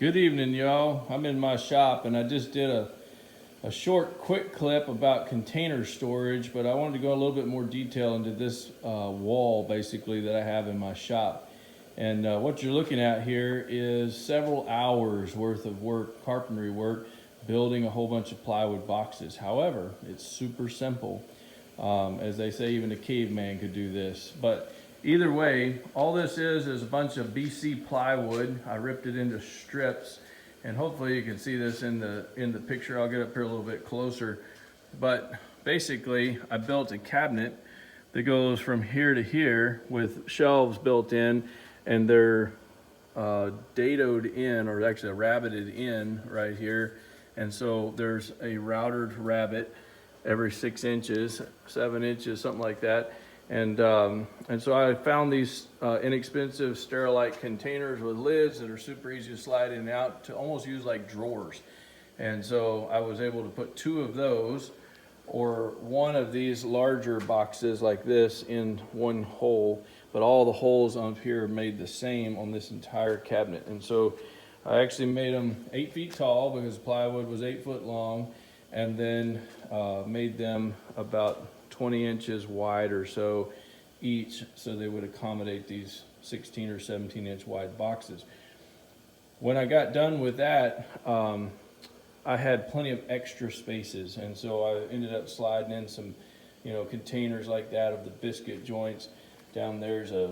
Good evening, y'all. I'm in my shop and I just did a short, quick clip about container storage, but I wanted to go a little bit more detail into this wall basically that I have in my shop. And what you're looking at here is several hours worth of work, carpentry work, building a whole bunch of plywood boxes. However, it's super simple. As they say, even a caveman could do this. But either way, all this is a bunch of BC plywood. I ripped it into strips, and hopefully you can see this in the picture. I'll get up here a little bit closer. But basically, I built a cabinet that goes from here to here with shelves built in, and they're dadoed in, or actually rabbited in right here. And so there's a routed rabbet every 6 inches, 7 inches, something like that. And so I found these inexpensive Sterilite containers with lids that are super easy to slide in and out, to almost use like drawers. And so I was able to put 2 of those, or 1 of these larger boxes like this, in one hole, but all the holes on here are made the same on this entire cabinet. And so I actually made them 8 feet tall because plywood was 8 foot long, and then made them about 20 inches wide or so each, so they would accommodate these 16 or 17 inch wide boxes. When I got done with that, I had plenty of extra spaces, and so I ended up sliding in some, containers like that of the biscuit joints. Down there's a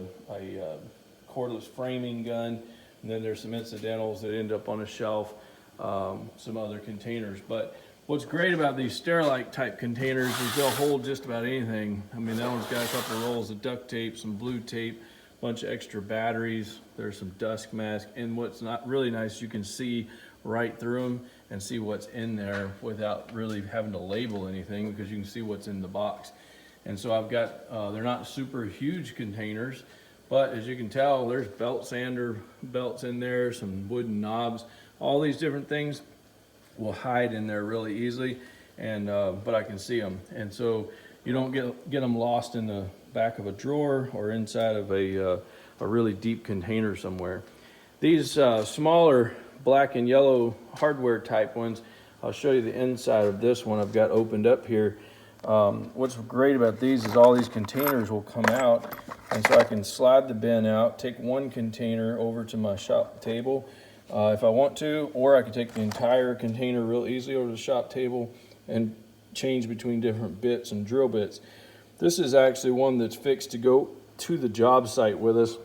cordless framing gun, and then there's some incidentals that end up on a shelf, some other containers. But what's great about these Sterilite type containers is they'll hold just about anything. I mean, that one's got a couple of rolls of duct tape, some blue tape, a bunch of extra batteries. There's some dust mask, and what's not really nice, you can see right through them and see what's in there without really having to label anything, because you can see what's in the box. And so I've got, they're not super huge containers, but as you can tell, there's belt sander belts in there, some wooden knobs, all these different things will hide in there really easily, and but I can see them, and so you don't get them lost in the back of a drawer or inside of a really deep container somewhere. These smaller black and yellow hardware type ones, I'll show you the inside of this one I've got opened up here. What's great about these is all these containers will come out, and so I can slide the bin out, take one container over to my shop table if I want to, or I can take the entire container real easily over to the shop table and change between different bits and drill bits. This is actually one that's fixed to go to the job site with us,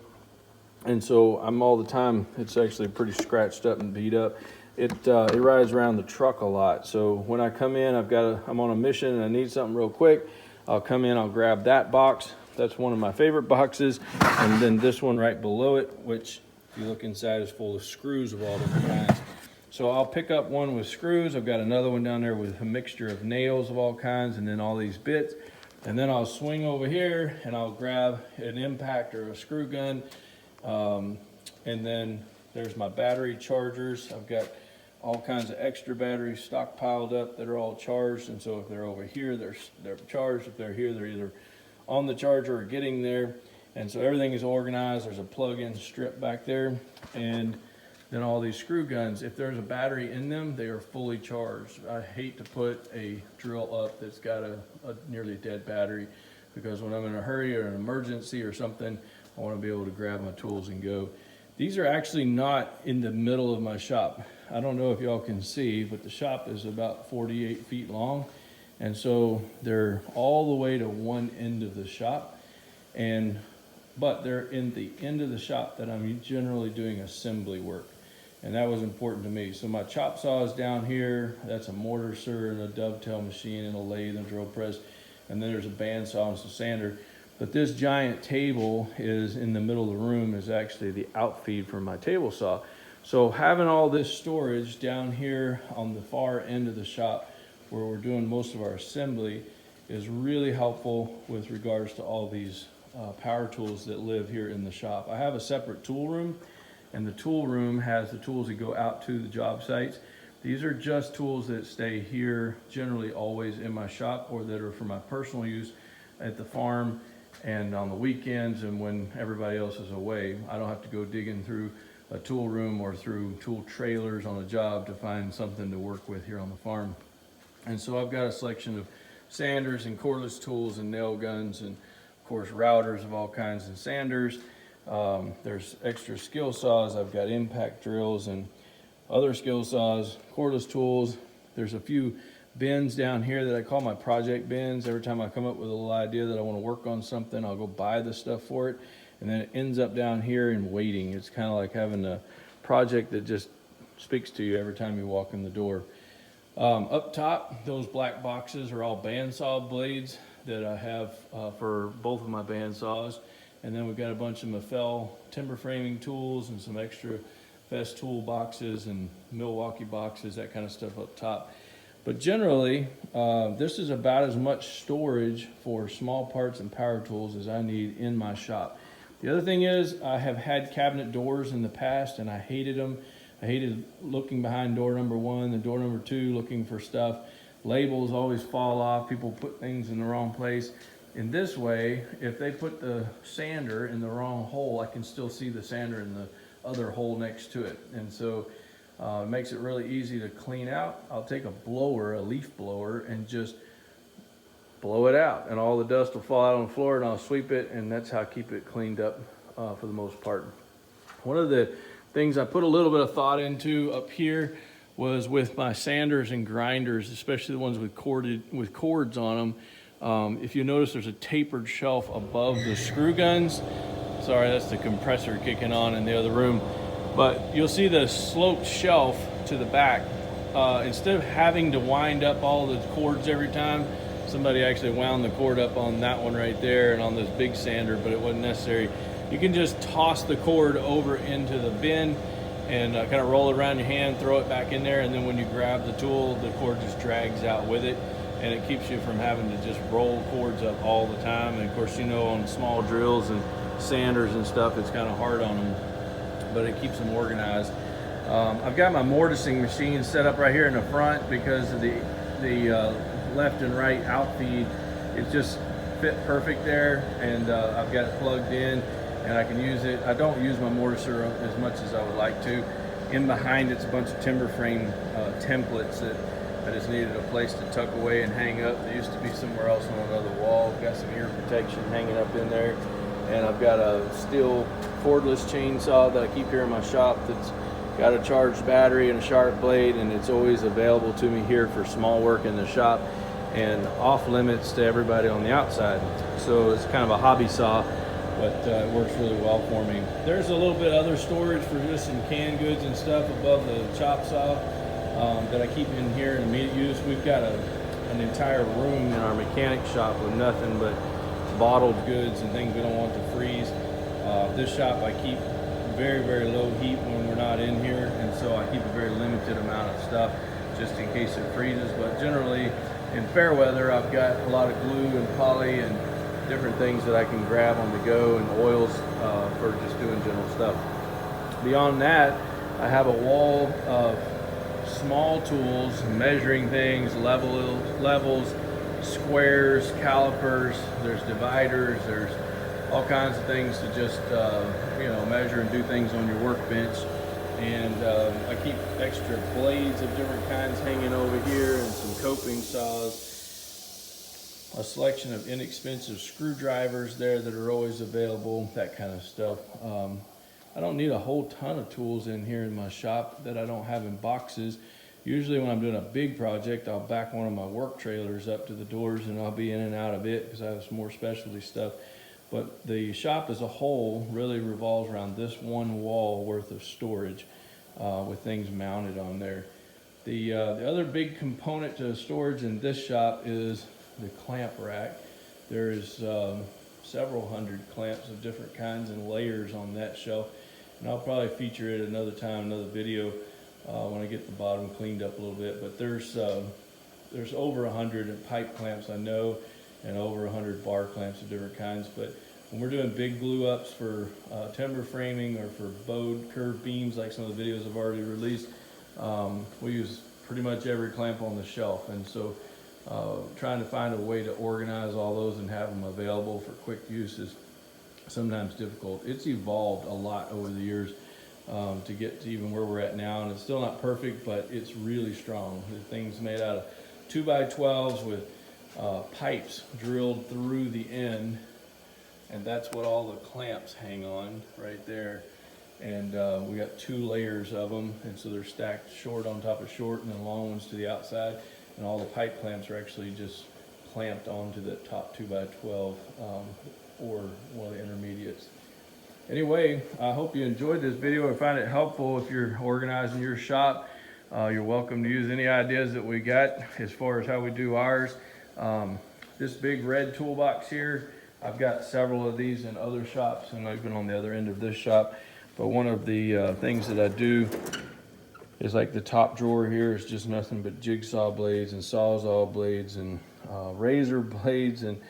and so I'm all the time, it's actually pretty scratched up and beat up. It rides around the truck a lot, so when I come in, I'm on a mission and I need something real quick. I'll come in, I'll grab that box. That's one of my favorite boxes, and then this one right below it, which if you look inside, is full of screws of all different kinds. So I'll pick up one with screws. I've got another one down there with a mixture of nails of all kinds, and then all these bits. And then I'll swing over here and I'll grab an impact or a screw gun. And then there's my battery chargers. I've got all kinds of extra batteries stockpiled up that are all charged. And so if they're over here, they're charged. If they're here, they're either on the charger or getting there. And so everything is organized. There's a plug-in strip back there, and then all these screw guns, if there's a battery in them, they are fully charged. I hate to put a drill up that's got a nearly dead battery, because when I'm in a hurry or an emergency or something, I want to be able to grab my tools and go. These are actually not in the middle of my shop. I don't know if y'all can see, but the shop is about 48 feet long, and so they're all the way to one end of the shop, but they're in the end of the shop that I'm generally doing assembly work, and that was important to me. So my chop saw is down here. That's a mortar saw and a dovetail machine and a lathe and a drill press, and then there's a bandsaw and some sander. But this giant table is in the middle of the room, is actually the outfeed for my table saw. So having all this storage down here on the far end of the shop, where we're doing most of our assembly, is really helpful with regards to all these power tools that live here in the shop. I have a separate tool room, and the tool room has the tools that go out to the job sites. These are just tools that stay here, generally always in my shop, or that are for my personal use at the farm and on the weekends and when everybody else is away. I don't have to go digging through a tool room or through tool trailers on a job to find something to work with here on the farm. And so I've got a selection of sanders and cordless tools and nail guns, and of course routers of all kinds and sanders. There's extra skill saws. I've got impact drills and other skill saws, cordless tools. There's a few bins down here that I call my project bins. Every time I come up with a little idea that I want to work on something, I'll go buy the stuff for it, and then it ends up down here in waiting. It's kind of like having a project that just speaks to you every time you walk in the door. Up top, those black boxes are all bandsaw blades that I have for both of my bandsaws. And then we've got a bunch of Mafell timber framing tools and some extra Fest tool boxes and Milwaukee boxes, that kind of stuff up top. But generally, this is about as much storage for small parts and power tools as I need in my shop. The other thing is, I have had cabinet doors in the past and I hated them. I hated looking behind door number 1 and door number 2, looking for stuff. Labels always fall off. People put things in the wrong place. In this way, if they put the sander in the wrong hole, I can still see the sander in the other hole next to it. And so it makes it really easy to clean out. I'll take a blower, a leaf blower, and just blow it out. And all the dust will fall out on the floor, and I'll sweep it, and that's how I keep it cleaned up for the most part. One of the things I put a little bit of thought into up here was with my sanders and grinders, especially the ones with cords on them. If you notice, there's a tapered shelf above the screw guns. Sorry, that's the compressor kicking on in the other room. But you'll see the sloped shelf to the back. Instead of having to wind up all the cords every time, somebody actually wound the cord up on that one right there and on this big sander, but it wasn't necessary. You can just toss the cord over into the bin and kind of roll it around your hand, throw it back in there, and then when you grab the tool, the cord just drags out with it, and it keeps you from having to just roll cords up all the time. And of course, you know, on small drills and sanders and stuff, it's kind of hard on them, but it keeps them organized. I've got my mortising machine set up right here in the front because of the left and right outfeed. It just fit perfect there, and I've got it plugged in and I can use it. I don't use my mortiser as much as I would like to. In behind it's a bunch of timber frame templates that I just needed a place to tuck away and hang up. They used to be somewhere else on another wall. I've got some ear protection hanging up in there, and I've got a steel cordless chainsaw that I keep here in my shop that's got a charged battery and a sharp blade, and it's always available to me here for small work in the shop and off limits to everybody on the outside. So it's kind of a hobby saw, but it works really well for me. There's a little bit other storage for just some canned goods and stuff above the chop saw that I keep in here in immediate use. We've got an entire room in our mechanic shop with nothing but bottled goods and things we don't want to freeze. This shop I keep very, very low heat when we're not in here, and so I keep a very limited amount of stuff just in case it freezes. But generally in fair weather, I've got a lot of glue and poly and different things that I can grab on the go, and oils for just doing general stuff. Beyond that, I have a wall of small tools, measuring things, levels, squares, calipers, there's dividers, there's all kinds of things to just measure and do things on your workbench. And I keep extra blades of different kinds hanging over here, and some coping saws, a selection of inexpensive screwdrivers there that are always available, that kind of stuff. I don't need a whole ton of tools in here in my shop that I don't have in boxes. Usually when I'm doing a big project, I'll back one of my work trailers up to the doors and I'll be in and out of it because I have some more specialty stuff. But the shop as a whole really revolves around this one wall worth of storage with things mounted on there. The other big component to storage in this shop is the clamp rack. There's several hundred clamps of different kinds and layers on that shelf. And I'll probably feature it another time, another video when I get the bottom cleaned up a little bit. But there's over 100 pipe clamps I know, and over 100 bar clamps of different kinds. But when we're doing big glue ups for timber framing or for bowed curved beams like some of the videos I've already released, we use pretty much every clamp on the shelf. And so trying to find a way to organize all those and have them available for quick use is sometimes difficult. It's evolved a lot over the years. to get to even where we're at now. And it's still not perfect, but it's really strong. The thing's made out of 2x12s with pipes drilled through the end, and that's what all the clamps hang on right there. And we got 2 layers of them, and so they're stacked short on top of short and then long ones to the outside, and all the pipe clamps are actually just clamped onto the top 2x12 or one of the intermediates. Anyway, I hope you enjoyed this video and find it helpful. If you're organizing your shop, you're welcome to use any ideas that we got as far as how we do ours. This big red toolbox here, I've got several of these in other shops and even on the other end of this shop. But one of the things that I do is, like, the top drawer here is just nothing but jigsaw blades and sawzall blades and razor blades and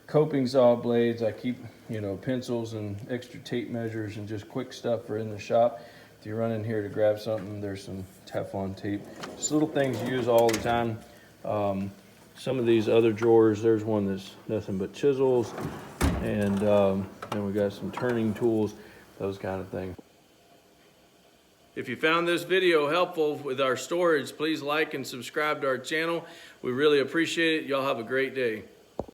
coping saw blades. I keep, you know, pencils and extra tape measures and just quick stuff for in the shop. If you run in here to grab something, there's some Teflon tape. Just little things you use all the time. Some of these other drawers, there's one that's nothing but chisels, and then we got some turning tools, those kind of things. If you found this video helpful with our storage, please like and subscribe to our channel. We really appreciate it. Y'all have a great day.